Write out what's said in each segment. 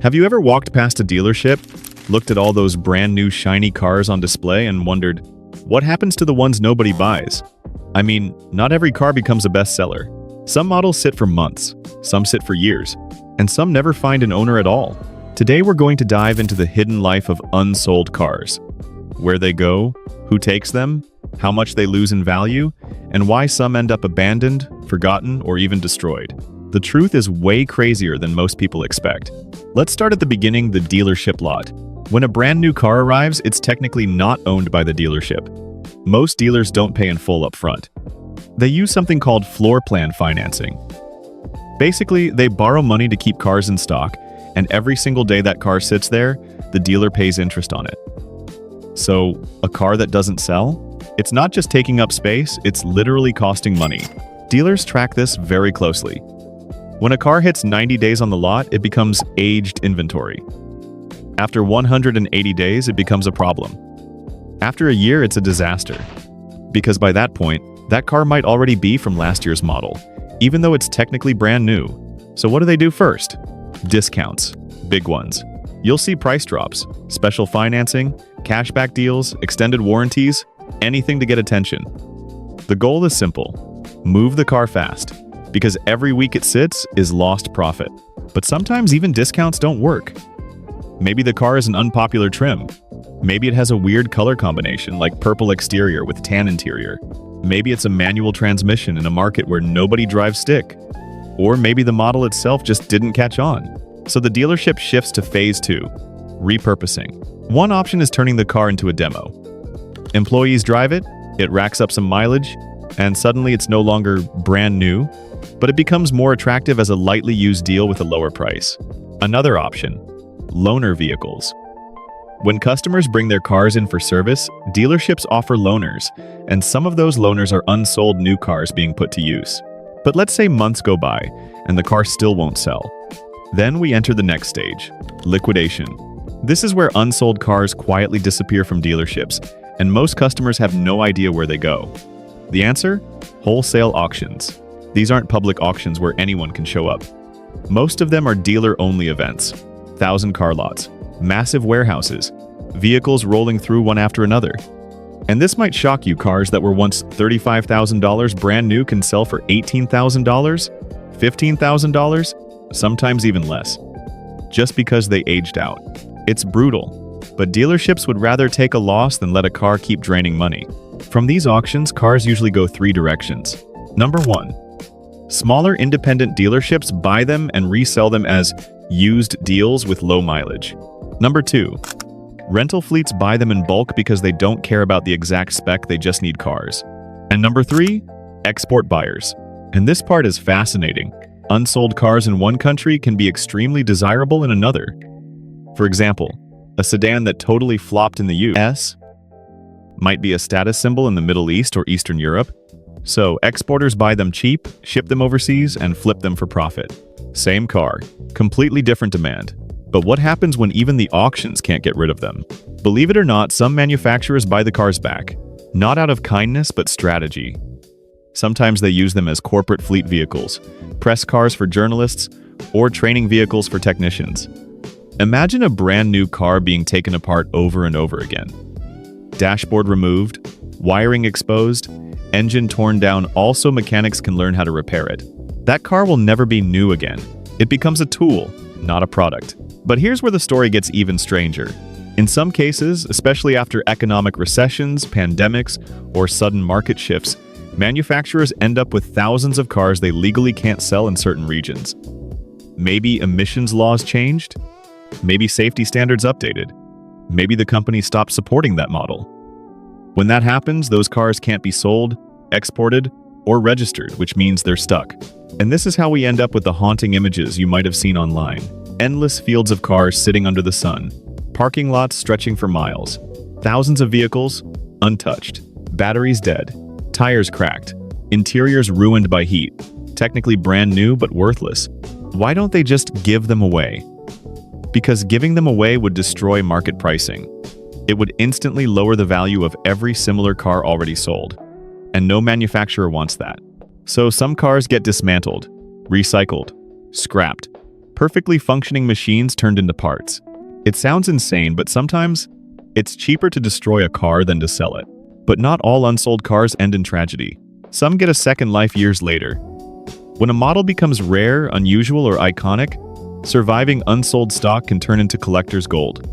Have you ever walked past a dealership, looked at all those brand new shiny cars on display and wondered, what happens to the ones nobody buys? I mean, not every car becomes a bestseller. Some models sit for months, some sit for years, and some never find an owner at all. Today we're going to dive into the hidden life of unsold cars. Where they go, who takes them, how much they lose in value, and why some end up abandoned, forgotten, or even destroyed. The truth is way crazier than most people expect. Let's start at the beginning, the dealership lot. When a brand new car arrives, it's technically not owned by the dealership. Most dealers don't pay in full up front. They use something called floor plan financing. Basically, they borrow money to keep cars in stock, and every single day that car sits there, the dealer pays interest on it. So, a car that doesn't sell? It's not just taking up space, it's literally costing money. Dealers track this very closely. When a car hits 90 days on the lot, it becomes aged inventory. After 180 days, it becomes a problem. After a year, it's a disaster. Because by that point, that car might already be from last year's model, even though it's technically brand new. So what do they do first? Discounts. Big ones. You'll see price drops, special financing, cashback deals, extended warranties, anything to get attention. The goal is simple. Move the car fast, because every week it sits is lost profit. But sometimes even discounts don't work. Maybe the car is an unpopular trim. Maybe it has a weird color combination like purple exterior with tan interior. Maybe it's a manual transmission in a market where nobody drives stick. Or maybe the model itself just didn't catch on. So the dealership shifts to phase 2, repurposing. One option is turning the car into a demo. Employees drive it, it racks up some mileage, and suddenly it's no longer brand new, but it becomes more attractive as a lightly used deal with a lower price. Another option, loaner vehicles. When customers bring their cars in for service, dealerships offer loaners, and some of those loaners are unsold new cars being put to use. But let's say months go by, and the car still won't sell. Then we enter the next stage, liquidation. This is where unsold cars quietly disappear from dealerships, and most customers have no idea where they go. The answer? Wholesale auctions. These aren't public auctions where anyone can show up. Most of them are dealer-only events. 1,000 car lots, massive warehouses, vehicles rolling through one after another. And this might shock you, cars that were once $35,000 brand new can sell for $18,000, $15,000, sometimes even less, just because they aged out. It's brutal, but dealerships would rather take a loss than let a car keep draining money. From these auctions, cars usually go 3 directions. Number 1. Smaller independent dealerships buy them and resell them as used deals with low mileage. Number 2. Rental fleets buy them in bulk because they don't care about the exact spec, they just need cars. And number 3. Export buyers. And this part is fascinating. Unsold cars in one country can be extremely desirable in another. For example, a sedan that totally flopped in the US might be a status symbol in the Middle East or Eastern Europe. So exporters buy them cheap, ship them overseas, and flip them for profit. Same car, completely different demand. But what happens when even the auctions can't get rid of them? Believe it or not, some manufacturers buy the cars back. Not out of kindness, but strategy. Sometimes they use them as corporate fleet vehicles, press cars for journalists, or training vehicles for technicians. Imagine a brand new car being taken apart over and over again. Dashboard removed, wiring exposed, engine torn down, also mechanics can learn how to repair it. That car will never be new again. It becomes a tool, not a product. But here's where the story gets even stranger. In some cases, especially after economic recessions, pandemics, or sudden market shifts, manufacturers end up with thousands of cars they legally can't sell in certain regions. Maybe emissions laws changed? Maybe safety standards updated? Maybe the company stopped supporting that model. When that happens, those cars can't be sold, exported, or registered, which means they're stuck. And this is how we end up with the haunting images you might have seen online. Endless fields of cars sitting under the sun, parking lots stretching for miles, thousands of vehicles untouched, batteries dead, tires cracked, interiors ruined by heat, technically brand new but worthless. Why don't they just give them away? Because giving them away would destroy market pricing. It would instantly lower the value of every similar car already sold. And no manufacturer wants that. So some cars get dismantled, recycled, scrapped, Perfectly functioning machines turned into parts. It sounds insane, but sometimes it's cheaper to destroy a car than to sell it. But not all unsold cars end in tragedy. Some get a second life years later. When a model becomes rare, unusual, or iconic, surviving unsold stock can turn into collector's gold.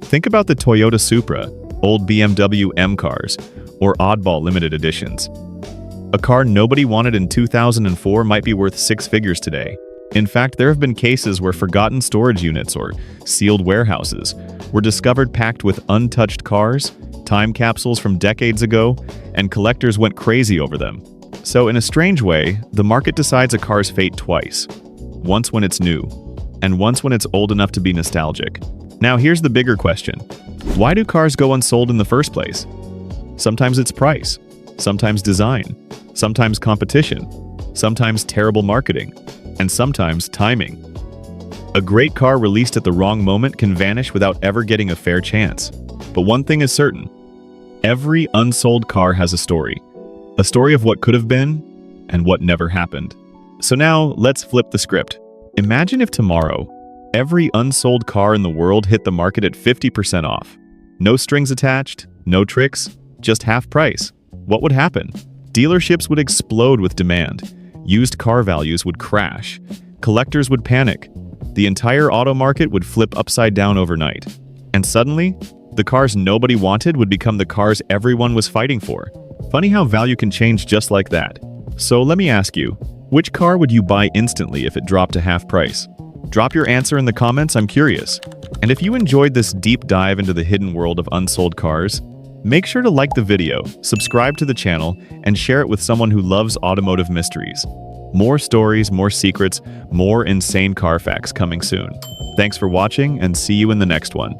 Think about the Toyota Supra, old BMW M cars, or oddball limited editions. A car nobody wanted in 2004 might be worth six figures today. In fact, there have been cases where forgotten storage units or sealed warehouses were discovered packed with untouched cars, time capsules from decades ago, and collectors went crazy over them. So in a strange way, the market decides a car's fate twice. Once when it's new, and once when it's old enough to be nostalgic. Now here's the bigger question. Why do cars go unsold in the first place? Sometimes it's price, sometimes design, sometimes competition, sometimes terrible marketing, and sometimes timing. A great car released at the wrong moment can vanish without ever getting a fair chance. But one thing is certain. Every unsold car has a story of what could have been and what never happened. So now let's flip the script. Imagine if tomorrow, every unsold car in the world hit the market at 50% off. No strings attached, no tricks, just half price. What would happen? Dealerships would explode with demand. Used car values would crash. Collectors would panic. The entire auto market would flip upside down overnight. And suddenly, the cars nobody wanted would become the cars everyone was fighting for. Funny how value can change just like that. So let me ask you, which car would you buy instantly if it dropped to half price? Drop your answer in the comments, I'm curious. And if you enjoyed this deep dive into the hidden world of unsold cars, make sure to like the video, subscribe to the channel, and share it with someone who loves automotive mysteries. More stories, more secrets, more insane car facts coming soon. Thanks for watching, and see you in the next one.